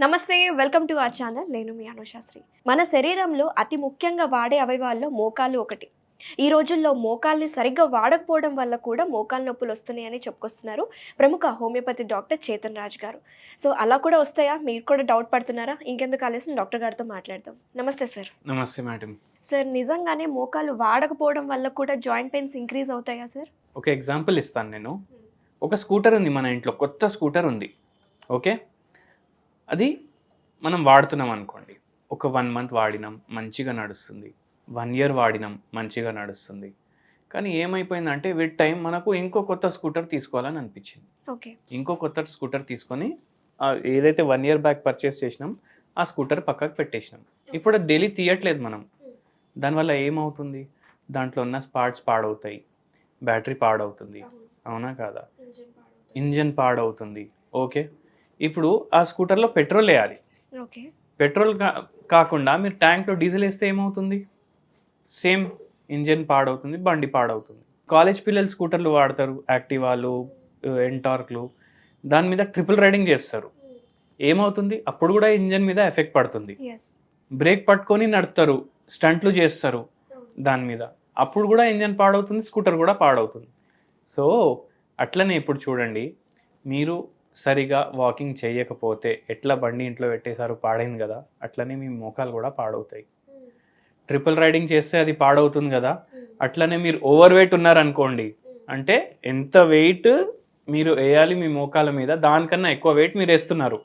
నమస్తే welcome to our channel. నేను మీ అనుశాస్త్రి. మన శరీరంలో అతి ముఖ్యంగా వాడే అవయవాల్లో మోకాలు ఒకటి. ఈ రోజుల్లో మోకాల్ని సరిగ్గా వాడకపోవడం వల్ల కూడా మోకాలు నొప్పులు వస్తున్నాయని చెప్పుకొస్తున్నారు ప్రముఖ హోమియోపతి డాక్టర్ చేతన్ రాజ్ గారు. సో అలా కూడా వస్తాయా? మీరు కూడా డౌట్ పడుతున్నారా? ఇంకెందుకు ఆలస్యం, డాక్టర్ గారితో మాట్లాడదాం. నమస్తే సార్. నమస్తే మేడం. సార్, నిజంగానే మోకాలు వాడకపోవడం వల్ల కూడా జాయింట్ పెయిన్స్ ఇంక్రీజ్ అవుతాయా సార్? ఒక ఎగ్జాంపుల్ ఇస్తాను నేను. ఒక స్కూటర్ ఉంది మన ఇంట్లో, కొత్త స్కూటర్ ఉంది. ఓకే, అది మనం వాడుతున్నాం అనుకోండి. ఒక 1 మంత్ వాడినాం, మంచిగా నడుస్తుంది. 1 ఇయర్ వాడినాం, మంచిగా నడుస్తుంది. కానీ ఏమైపోయిందంటే విత్ టైం మనకు ఇంకో కొత్త స్కూటర్ తీసుకోవాలని అనిపించింది. ఓకే, ఇంకో కొత్త స్కూటర్ తీసుకొని ఏదైతే 1 ఇయర్ బ్యాక్ పర్చేస్ చేసినాం ఆ స్కూటర్ పక్కకు పెట్టేసినాం. ఇప్పుడు అది డైలీ తీయట్లేదు మనం. దానివల్ల ఏమవుతుంది? దాంట్లో ఉన్న పార్ట్స్ పాడవుతాయి, బ్యాటరీ పాడవుతుంది, అవునా కాదా? ఇంజన్ పాడవుతుంది. ఓకే, ఇప్పుడు ఆ స్కూటర్లో పెట్రోల్ వేయాలి. ఓకే, పెట్రోల్ కాకుండా మీరు ట్యాంక్లో డీజిల్ వేస్తే ఏమవుతుంది? సేమ్ ఇంజన్ పాడవుతుంది, బండి పాడవుతుంది. కాలేజ్ పిల్లలు స్కూటర్లు వాడతారు, యాక్టివాలు, ఎంటార్క్లు, దాని మీద ట్రిపుల్ రైడింగ్ చేస్తారు. ఏమవుతుంది? అప్పుడు కూడా ఇంజన్ మీద ఎఫెక్ట్ పడుతుంది. బ్రేక్ పట్టుకొని నడుపుతారు, స్టంట్లు చేస్తారు దాని మీద, అప్పుడు కూడా ఇంజన్ పాడవుతుంది, స్కూటర్ కూడా పాడవుతుంది. సో అట్లనే ఇప్పుడు చూడండి, మీరు సరిగా వాకింగ్ చేయకపోతే ఎట్లా బండి ఇంట్లో పెట్టేశారు, పాడైంది కదా, అట్లనే మీ మోకాలు కూడా పాడవుతాయి. ట్రిపుల్ రైడింగ్ చేస్తే అది పాడవుతుంది కదా, అట్లనే మీరు ఓవర్ వెయిట్ ఉన్నారనుకోండి, అంటే ఎంత వెయిట్ మీరు వేయాలి మీ మోకాల మీద, దానికన్నా ఎక్కువ వెయిట్ మీరు వేస్తున్నారు.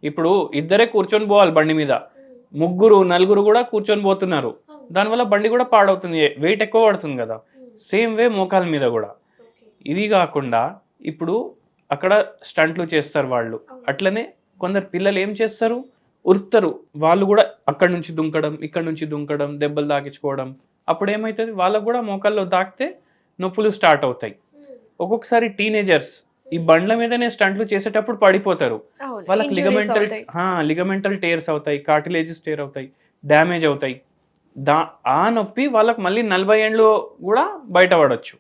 ఇప్పుడు ఇద్దరే కూర్చొని పోవాలి బండి మీద, 3 4 కూడా కూర్చొని పోతున్నారు, దానివల్ల బండి కూడా పాడవుతుంది, వెయిట్ ఎక్కువ పడుతుంది కదా. సేమ్ వే మోకాల మీద కూడా. ఇది కాకుండా ఇప్పుడు అక్కడ స్టంట్లు చేస్తారు వాళ్ళు, అట్లనే కొందరు పిల్లలు ఏం చేస్తారు, ఉరుకుతారు, వాళ్ళు కూడా అక్కడ నుంచి దుంకడం, ఇక్కడ నుంచి దుంకడం, దెబ్బలు తాకించుకోవడం. అప్పుడు ఏమవుతుంది? వాళ్ళకు కూడా మోకాల్లో తాకితే నొప్పులు స్టార్ట్ అవుతాయి. ఒక్కొక్కసారి టీనేజర్స్ ఈ బండ్ల మీదనే స్టంట్లు చేసేటప్పుడు పడిపోతారు, వాళ్ళకి లిగమెంటల్ టేర్స్ అవుతాయి, కార్టిలేజెస్ టేర్ అవుతాయి, డ్యామేజ్ అవుతాయి. ఆ నొప్పి వాళ్ళకి మళ్ళీ 40 ఏళ్ళు కూడా బయటపడవచ్చు.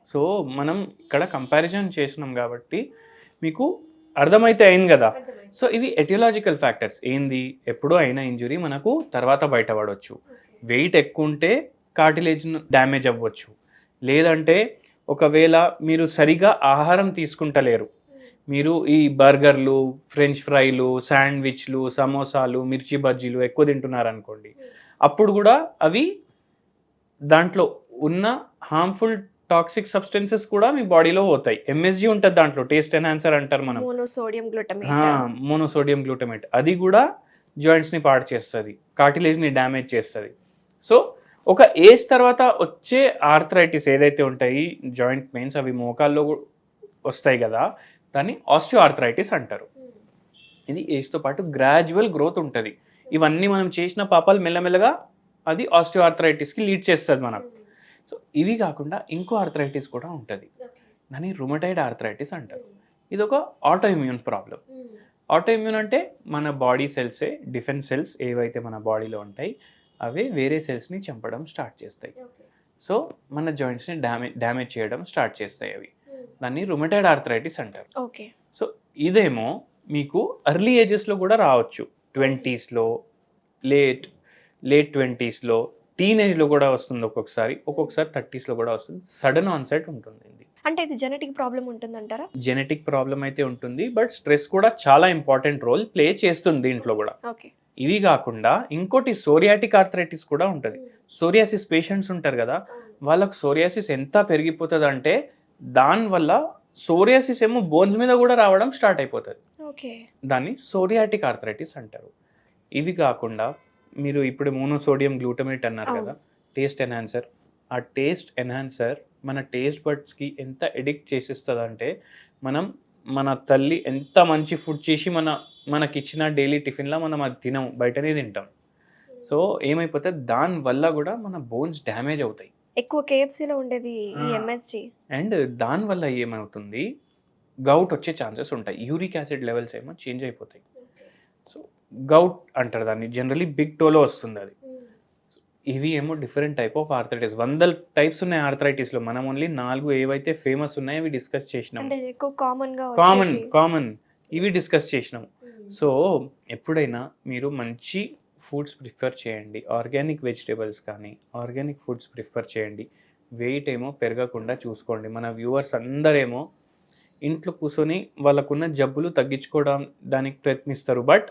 సో మనం ఇక్కడ కంపారిజన్ చేసినాం కాబట్టి మీకు అర్థమైతే అయింది కదా. సో ఇది ఎటియోలాజికల్ ఫ్యాక్టర్స్. ఏంది? ఎప్పుడూ అయిన ఇంజురీ మనకు తర్వాత బయటపడవచ్చు. వెయిట్ ఎక్కువ ఉంటే కార్టిలేజ్ డ్యామేజ్ అవ్వచ్చు, లేదంటే ఒకవేళ మీరు సరిగా ఆహారం తీసుకుంటలేరు, మీరు ఈ బర్గర్లు, ఫ్రెంచ్ ఫ్రైలు, శాండ్విచ్లు, సమోసాలు, మిర్చి బజ్జీలు ఎక్కువ తింటున్నారనుకోండి, అప్పుడు కూడా అవి దాంట్లో ఉన్న హార్మ్ఫుల్ టాక్సిక్ సబ్స్టెన్సెస్ కూడా మీ బాడీలో పోతాయి. ఎంఎస్జీ ఉంటుంది దాంట్లో, టేస్ట్ ఎన్హాన్సర్ అంటారు మనం, మోనోసోడియం గ్లూటమేట్. అది కూడా జాయింట్స్ని పాడు చేస్తుంది, కార్టిలేజ్ని డ్యామేజ్ చేస్తుంది. సో ఒక ఏజ్ తర్వాత వచ్చే ఆర్థరైటిస్ ఏదైతే ఉంటాయి, జాయింట్ పెయిన్స్, అవి మోకాల్లో వస్తాయి కదా, దాన్ని ఆస్టియో ఆర్థరైటిస్ అంటారు. ఇది ఏజ్తో పాటు గ్రాడ్యువల్ గ్రోత్ ఉంటుంది. ఇవన్నీ మనం చేసిన పాపాలు మెల్లమెల్లగా అది ఆస్టియో ఆర్థరైటిస్కి లీడ్ చేస్తుంది మనకు. సో ఇవి కాకుండా ఇంకో ఆర్థరైటిస్ కూడా ఉంటుంది, దాన్ని రుమటైడ్ ఆర్థరైటిస్ అంటారు. ఇది ఒక auto immune problem. Auto immune అంటే మన బాడీ సెల్సే, డిఫెన్స్ సెల్స్ ఏవైతే మన బాడీలో ఉంటాయి అవే వేరే సెల్స్ని చంపడం స్టార్ట్ చేస్తాయి. సో మన జాయింట్స్ని డ్యామేజ్ చేయడం స్టార్ట్ చేస్తాయి అవి. దాన్ని రుమటైడ్ ఆర్థరైటిస్ అంటారు. సో ఇదేమో మీకు ఎర్లీ ఏజెస్లో కూడా రావచ్చు, 20స్లో, లేట్ 20స్లో, టీనేజ్లో కూడా వస్తుంది, ఒక్కొక్కసారి 30స్లో కూడా వస్తుంది. సడన్ ఆన్సెట్ ఉంటుంది. అంటే ఇది జెనెటిక్ ప్రాబ్లం ఉంటుందంటారా? జెనెటిక్ ప్రాబ్లం అయితే ఉంటుంది, బట్ స్ట్రెస్ కూడా చాలా ఇంపార్టెంట్ రోల్ ప్లే చేస్తుంది దీంట్లో కూడా. ఇవి కాకుండా ఇంకోటి సోరియాటిక్ ఆర్థరైటిస్ కూడా ఉంటుంది. సోరియాసిస్ పేషెంట్స్ ఉంటారు కదా, వాళ్ళకు సోరియాసిస్ ఎంత పెరిగిపోతుంది అంటే దానివల్ల సోరియాసిస్ ఏమో బోన్స్ మీద కూడా రావడం స్టార్ట్ అయిపోతుంది. దాన్ని సోరియాటిక్ ఆర్థరైటిస్ అంటారు. ఇవి కాకుండా మీరు ఇప్పుడు మోనోసోడియం గ్లూటమేట్ అన్నారు కదా, టేస్ట్ ఎన్హాన్సర్. ఆ టేస్ట్ ఎన్హాన్సర్ మన టేస్ట్ బడ్స్కి ఎంత ఎడిక్ట్ చేసేస్తుంది అంటే, మన తల్లి ఎంత మంచి ఫుడ్ చేసి మనకి ఇచ్చిన డైలీ టిఫిన్లో మనం అది తినం, బయటనే తింటాం. సో ఏమైపోతుంది, దానివల్ల కూడా మన బోన్స్ డ్యామేజ్ అవుతాయి. ఎక్కువ కేఎఫ్సీలో ఉండేది ఈ ఎంఎస్జీ. అండ్ దానివల్ల ఏమవుతుంది, గౌట్ వచ్చే ఛాన్సెస్ ఉంటాయి. యూరిక్ యాసిడ్ లెవెల్స్ ఏమో చేంజ్ అయిపోతాయి. సో గౌట్ అంటారు దాన్ని, జనరలీ బిగ్ టోలో వస్తుంది అది. ఇవి ఏమో different type of arthritis. 100 types ఉన్నాయి ఆర్థరైటిస్లో. మనం ఓన్లీ 4 ఏవైతే ఫేమస్ ఉన్నాయో అవి డిస్కస్ చేసినాం. కామన్ ఇవి డిస్కస్ చేసినాం. సో ఎప్పుడైనా మీరు మంచి ఫుడ్స్ ప్రిఫర్ చేయండి, ఆర్గానిక్ వెజిటేబుల్స్ కానీ ఆర్గానిక్ ఫుడ్స్ ప్రిఫర్ చేయండి. వెయిట్ ఏమో పెరగకుండా చూసుకోండి. మన వ్యూవర్స్ అందరేమో ఇంట్లో కూర్చొని వాళ్ళకున్న జబ్బులు తగ్గించుకోవడం దానికి ప్రయత్నిస్తారు. బట్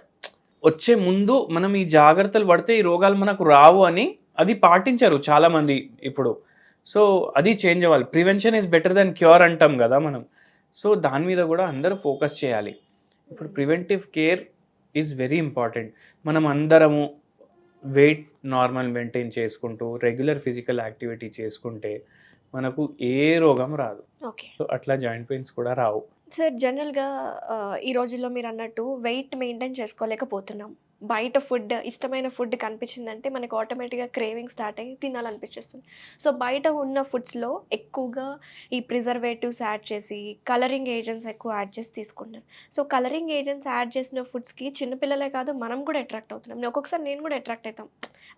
వచ్చే ముందు మనం ఈ జాగ్రత్తలు పడితే ఈ రోగాలు మనకు రావు అని అది పాటించరు చాలామంది ఇప్పుడు. సో అది చేంజ్ అవ్వాలి. Prevention is better than cure అంటాం కదా మనం. సో దాని మీద కూడా అందరూ ఫోకస్ చేయాలి. ఇప్పుడు preventive care is very important. మనం అందరము వెయిట్ నార్మల్ మెయింటైన్ చేసుకుంటూ రెగ్యులర్ ఫిజికల్ యాక్టివిటీ చేసుకుంటే మనకు ఏ రోగం రాదు. ఓకే సో అట్లా జాయింట్ పెయిన్స్ కూడా రావు. సార్, జనరల్గా ఈ రోజుల్లో మీరు అన్నట్టు వెయిట్ మెయింటైన్ చేసుకోలేకపోతున్నాం. బయట ఫుడ్, ఇష్టమైన ఫుడ్ కనిపించిందంటే మనకు ఆటోమేటిక్గా క్రేవింగ్ స్టార్ట్ అయ్యి తినాలనిపించేస్తుంది. సో బయట ఉన్న ఫుడ్స్లో ఎక్కువగా ఈ ప్రిజర్వేటివ్స్ యాడ్ చేసి, కలరింగ్ ఏజెంట్స్ ఎక్కువ యాడ్ చేసి తీసుకుంటున్నారు. సో కలరింగ్ ఏజెంట్స్ యాడ్ చేసిన ఫుడ్స్కి చిన్నపిల్లలే కాదు, మనం కూడా అట్రాక్ట్ అవుతున్నాం. ఒక్కొక్కసారి నేను కూడా అట్రాక్ట్ అవుతాం,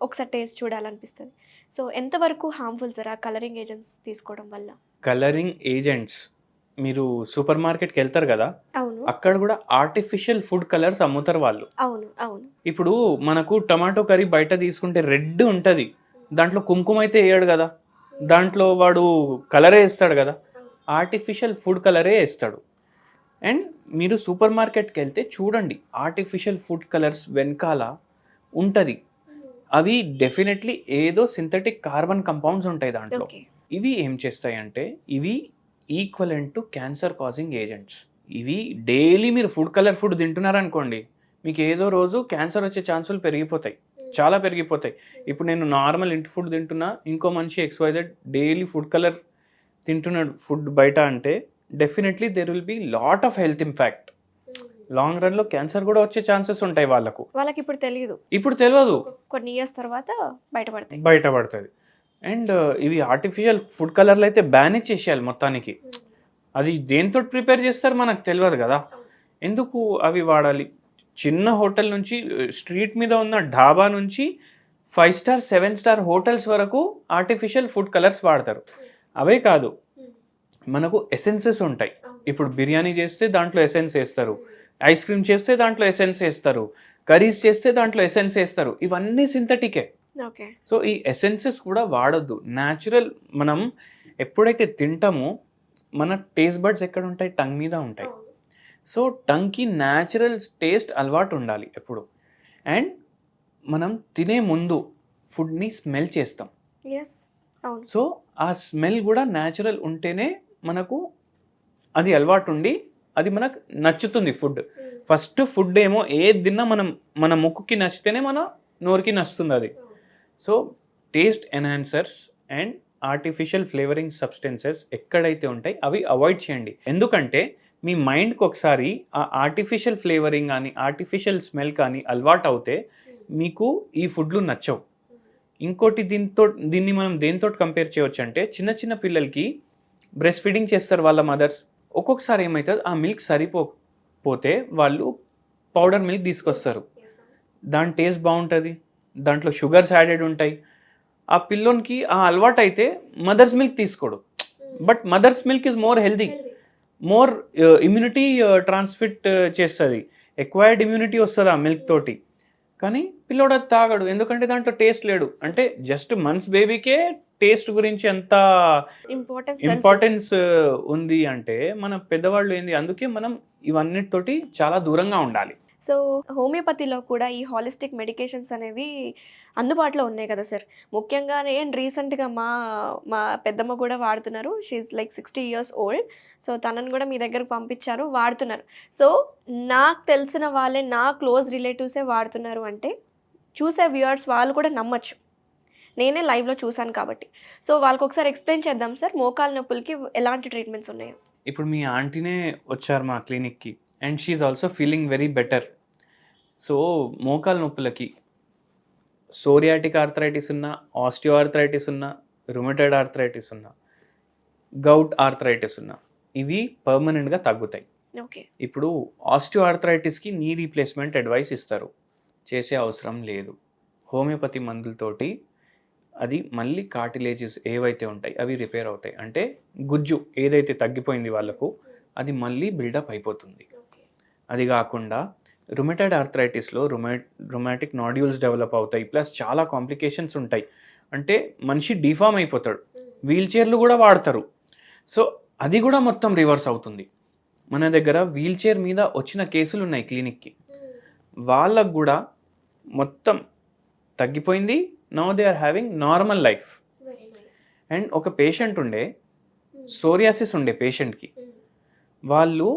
ఒకసారి టేస్ట్ చూడాలనిపిస్తుంది. సో ఎంతవరకు హార్మ్ఫుల్ సార్ ఆ కలరింగ్ ఏజెంట్స్ తీసుకోవడం వల్ల? కలరింగ్ ఏజెంట్స్ మీరు సూపర్ మార్కెట్కి వెళ్తారు కదా, అవును అక్కడ కూడా ఆర్టిఫిషియల్ ఫుడ్ కలర్స్ అమ్ముతారు వాళ్ళు. అవును అవును. ఇప్పుడు మనకు టమాటో కర్రీ బయట తీసుకుంటే రెడ్ ఉంటుంది, దాంట్లో కుంకుమ అయితే వేయడు కదా, దాంట్లో వాడు కలరే వేస్తాడు కదా, ఆర్టిఫిషియల్ ఫుడ్ కలరే వేస్తాడు. అండ్ మీరు సూపర్ మార్కెట్కి వెళ్తే చూడండి, ఆర్టిఫిషియల్ ఫుడ్ కలర్స్ వెనకాల ఉంటుంది. అవి డెఫినెట్లీ ఏదో సింథటిక్ కార్బన్ కంపౌండ్స్ ఉంటాయి దాంట్లో. ఓకే ఇవి ఏం చేస్తాయంటే ఇవి equivalent to cancer causing agents. ఇవి డైలీ మీరు ఫుడ్ తింటున్నారనుకోండి, మీకు ఏదో రోజు క్యాన్సర్ వచ్చే ఛాన్సులు పెరిగిపోతాయి, చాలా పెరిగిపోతాయి. ఇప్పుడు నేను నార్మల్ ఇంటి ఫుడ్ తింటున్నా, ఇంకో మనిషి XYZ డైలీ ఫుడ్ కలర్ తింటున్నాడు ఫుడ్ బయట అంటే definitely there will be lot of health impact. Long రన్లో క్యాన్సర్ కూడా వచ్చే ఛాన్సెస్ ఉంటాయి వాళ్ళకు. వాళ్ళకి ఇప్పుడు తెలియదు, ఇప్పుడు తెలియదు, కొన్ని ఇయర్స్ తర్వాత బయటపడతాయి. బయటపడుతుంది. అండ్ ఇవి ఆర్టిఫిషియల్ ఫుడ్ కలర్లు అయితే బ్యాన్ చేసేయాలి మొత్తానికి. అది దేంతో ప్రిపేర్ చేస్తారు మనకు తెలియదు కదా, ఎందుకు అవి వాడాలి? చిన్న హోటల్ నుంచి, స్ట్రీట్ మీద ఉన్న ఢాబా నుంచి 5 స్టార్ 7 స్టార్ హోటల్స్ వరకు ఆర్టిఫిషియల్ ఫుడ్ కలర్స్ వాడతారు. అవే కాదు, మనకు ఎసెన్సెస్ ఉంటాయి. ఇప్పుడు బిర్యానీ చేస్తే దాంట్లో ఎసెన్స్ వేస్తారు, ఐస్ క్రీమ్ చేస్తే దాంట్లో ఎసెన్స్ వేస్తారు, కర్రీస్ చేస్తే దాంట్లో ఎసెన్స్ వేస్తారు. ఇవన్నీ సింథటికే. ఓకే. సో ఈ ఎసెన్సెస్ కూడా వాడొద్దు. న్యాచురల్ మనం ఎప్పుడైతే తింటామో మన టేస్ట్ బడ్స్ ఎక్కడ ఉంటాయి? టంగ్ మీద ఉంటాయి. సో టంగ్కి న్యాచురల్ టేస్ట్ అలవాటు ఉండాలి ఎప్పుడు. అండ్ మనం తినే ముందు ఫుడ్ని స్మెల్ చేస్తాం. ఎస్ అవును. సో ఆ స్మెల్ కూడా న్యాచురల్ ఉంటేనే మనకు అది అలవాటు ఉండి అది మనకు నచ్చుతుంది ఫుడ్. ఫస్ట్ ఫుడ్ ఏమో ఏది తిన్నా మన ముక్కుకి నచ్చితేనే మన నోరుకి నచ్చుతుంది అది. So taste enhancers and artificial flavouring substances ఎక్కడైతే ఉంటాయి అవి అవాయిడ్ చేయండి. ఎందుకంటే మీ మైండ్కి ఒకసారి ఆ ఆర్టిఫిషియల్ ఫ్లేవరింగ్ కానీ ఆర్టిఫిషియల్ స్మెల్ కానీ అలవాటు అవుతే మీకు ఈ ఫుడ్లు నచ్చవు. ఇంకోటి దీన్ని మనం దేంతో కంపేర్ చేయవచ్చు అంటే, చిన్న చిన్న పిల్లలకి బ్రెస్ట్ ఫీడింగ్ చేస్తారు వాళ్ళ మదర్స్. ఒక్కొక్కసారి ఏమవుతుంది, ఆ మిల్క్ సరిపోతే వాళ్ళు పౌడర్ మిల్క్ తీసుకొస్తారు. దాని టేస్ట్ బాగుంటుంది, దాంట్లో షుగర్స్ యాడెడ్ ఉంటాయి. ఆ పిల్లోనికి ఆ అలవాటు అయితే మదర్స్ మిల్క్ తీసుకోడు. But mothers milk is more healthy, more immunity transmit చేస్తుంది, ఎక్వైర్డ్ ఇమ్యూనిటీ వస్తుంది ఆ మిల్క్ తోటి. కానీ పిల్లోడు అది తాగడు, ఎందుకంటే దాంట్లో టేస్ట్ లేడు. అంటే జస్ట్ మంత్స్ బేబీకే టేస్ట్ గురించి ఎంత ఇంపార్టెన్స్ ఉంది అంటే మన పెద్దవాళ్ళు ఏంది. అందుకే మనం ఇవన్నిటితోటి చాలా దూరంగా ఉండాలి. సో హోమియోపతిలో కూడా ఈ హాలిస్టిక్ మెడికేషన్స్ అనేవి అందుబాటులో ఉన్నాయి కదా సార్. ముఖ్యంగా నేను రీసెంట్గా మా పెద్దమ్మ కూడా వాడుతున్నారు. She like 60 years old. So తనని కూడా మీ దగ్గరకు పంపించారు, వాడుతున్నారు. సో నాకు తెలిసిన వాళ్ళే, నా క్లోజ్ రిలేటివ్సే వాడుతున్నారు అంటే చూసే వ్యూవర్స్ వాళ్ళు కూడా నమ్మచ్చు. నేనే లైవ్లో చూశాను కాబట్టి. సో వాళ్ళకి ఒకసారి ఎక్స్ప్లెయిన్ చేద్దాం సార్, మోకాలు నొప్పులకి ఎలాంటి ట్రీట్మెంట్స్ ఉన్నాయో. ఇప్పుడు మీ ఆంటీనే వచ్చారు మా క్లినిక్కి and she also feeling very better. So మోకాలు నొప్పులకి సోరియాటిక్ ఆర్థరైటిస్ ఉన్నా, ఆస్టియో ఆర్థరైటిస్ ఉన్నా, రుమటైడ్ ఆర్థరైటిస్ ఉన్నా, గౌట్ ఆర్థరైటిస్ ఉన్నా, ఇవి పర్మనెంట్గా తగ్గుతాయి. ఓకే. ఇప్పుడు ఆస్టియో ఆర్థరైటిస్కి నీ రీప్లేస్మెంట్ అడ్వైస్ ఇస్తారు, చేసే అవసరం లేదు. హోమియోపతి మందులతోటి అది మళ్ళీ కార్టిలేజెస్ ఏవైతే ఉంటాయి అవి రిపేర్ అవుతాయి. అంటే గుజ్జు ఏదైతే తగ్గిపోయింది వాళ్ళకు అది మళ్ళీ బిల్డప్ అయిపోతుంది. అది కాకుండా రుమటైడ్ ఆర్థరైటిస్లో రుమాటిక్ నాడ్యూల్స్ డెవలప్ అవుతాయి, ప్లస్ చాలా కాంప్లికేషన్స్ ఉంటాయి. అంటే మనిషి డిఫామ్ అయిపోతాడు, వీల్ చైర్లు కూడా వాడతారు. సో అది కూడా మొత్తం రివర్స్ అవుతుంది. మన దగ్గర వీల్ చైర్ మీద వచ్చిన కేసులు ఉన్నాయి క్లినిక్కి, వాళ్ళకు కూడా మొత్తం తగ్గిపోయింది. Now they are having normal life. And ఒక పేషెంట్ ఉండే, సోరియాసిస్ ఉండే పేషెంట్కి, వాళ్ళు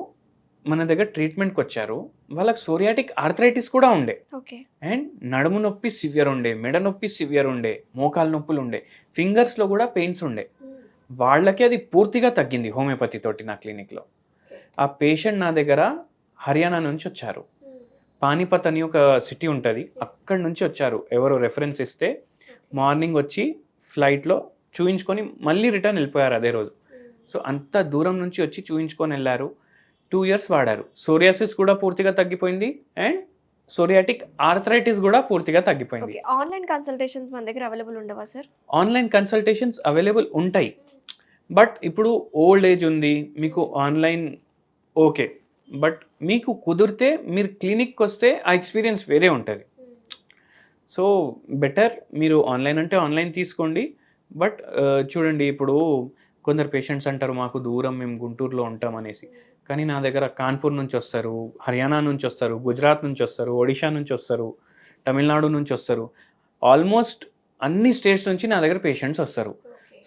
మన దగ్గర ట్రీట్మెంట్కి వచ్చారు. వాళ్ళకి సోరియాటిక్ ఆర్థరైటిస్ కూడా ఉండే, ఓకే. అండ్ నడుము నొప్పి సివియర్ ఉండే, మెడ నొప్పి సివియర్ ఉండే, మోకాలు నొప్పులు ఉండే, ఫింగర్స్లో కూడా పెయిన్స్ ఉండే. వాళ్ళకి అది పూర్తిగా తగ్గింది హోమియోపతి తోటి నా క్లినిక్లో. ఆ పేషెంట్ నా దగ్గర హర్యానా నుంచి వచ్చారు. పానీపత్ అని ఒక సిటీ ఉంటుంది, అక్కడి నుంచి వచ్చారు. ఎవరో రెఫరెన్స్ ఇస్తే మార్నింగ్ వచ్చి ఫ్లైట్లో చూయించుకొని మళ్ళీ రిటర్న్ వెళ్ళిపోయారు అదే రోజు. సో అంత దూరం నుంచి వచ్చి చూయించుకొని వెళ్ళారు. 2 years వాడారు. సోరియాసిస్ కూడా పూర్తిగా తగ్గిపోయింది, అండ్ సోరియాటిక్ ఆర్థరైటిస్ కూడా పూర్తిగా తగ్గిపోయింది. ఓకే. ఆన్లైన్ కన్సల్టేషన్స్ మన దగ్గర అవైలబుల్ ఉండవా సార్? ఆన్లైన్ కన్సల్టేషన్స్ అవైలబుల్ ఉంటాయి, బట్ ఇప్పుడు ఓల్డ్ ఏజ్ ఉంది, మీకు ఆన్లైన్ ఓకే, బట్ మీకు కుదిరితే మీరు క్లినిక్కి వస్తే ఆ ఎక్స్పీరియన్స్ వేరే ఉంటుంది. సో బెటర్ మీరు ఆన్లైన్ అంటే ఆన్లైన్ తీసుకోండి. బట్ చూడండి, ఇప్పుడు కొందరు పేషెంట్స్ అంటారు మాకు దూరం, మేము గుంటూరులో ఉంటాం అనేసి. కానీ నా దగ్గర కాన్పూర్ నుంచి వస్తారు, హర్యానా నుంచి వస్తారు, గుజరాత్ నుంచి వస్తారు, ఒడిషా నుంచి వస్తారు, తమిళనాడు నుంచి వస్తారు. ఆల్మోస్ట్ అన్ని స్టేట్స్ నుంచి నా దగ్గర పేషెంట్స్ వస్తారు.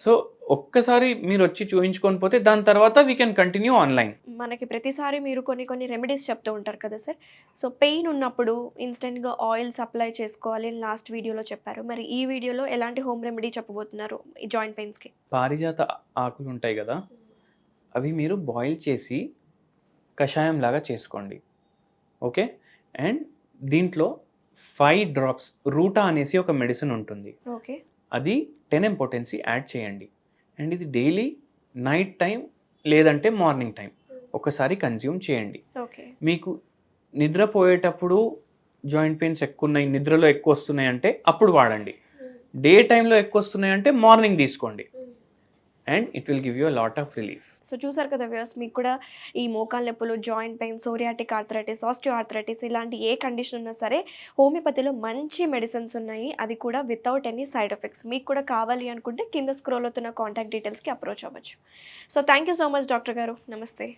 సో ఒక్కసారి మీరు వచ్చి చూయించుకొని పోతే దాని తర్వాత వీ కెన్ కంటిన్యూ ఆన్లైన్. మనకి ప్రతిసారి మీరు కొన్ని రెమెడీస్ చెప్తూ ఉంటారు కదా సార్. సో పెయిన్ ఉన్నప్పుడు ఇన్స్టెంట్గా ఆయిల్స్ అప్లై చేసుకోవాలి అని లాస్ట్ వీడియోలో చెప్పారు. మరి ఈ వీడియోలో ఎలాంటి హోమ్ రెమెడీ చెప్పబోతున్నారు ఈ జాయింట్ పెయిన్స్కి? పారిజాత ఆకులు ఉంటాయి కదా, అవి మీరు బాయిల్ చేసి కషాయం లాగా చేసుకోండి, ఓకే. అండ్ దీంట్లో 5 drops రూటా అనేసి ఒక మెడిసిన్ ఉంటుంది, ఓకే. అది 10 potency యాడ్ చేయండి. అండ్ ఇది డైలీ నైట్ టైం లేదంటే మార్నింగ్ టైం ఒకసారి కన్జ్యూమ్ చేయండి. ఓకే. మీకు నిద్రపోయేటప్పుడు జాయింట్ పెయిన్స్ ఎక్కువ ఉన్నాయి, నిద్రలో ఎక్కువ వస్తున్నాయి అంటే అప్పుడు వాడండి. డే టైంలో ఎక్కువ వస్తున్నాయి అంటే మార్నింగ్ తీసుకోండి, and it will give you a lot of relief. So చూసారు కదా వ్యూవర్స్, మీకు కూడా ఈ మోకాళ్ళ నొప్పులు, joint pain, psoriatic arthritis, osteo arthritis ఇలాంటి ఏ కండిషన్ ఉన్నా సరే హోమియోపతిలో మంచి మెడిసిన్స్ ఉన్నాయి, అది కూడా వితౌట్ ఎనీ సైడ్ ఎఫెక్ట్స్. మీకు కూడా కావాలి అనుకుంటే కింద స్క్రోల్ అవుతున్న కాంటాక్ట్ డీటెయిల్స్కి అప్రోచ్ అవ్వచ్చు. So thank you so much doctor గారు, నమస్తే.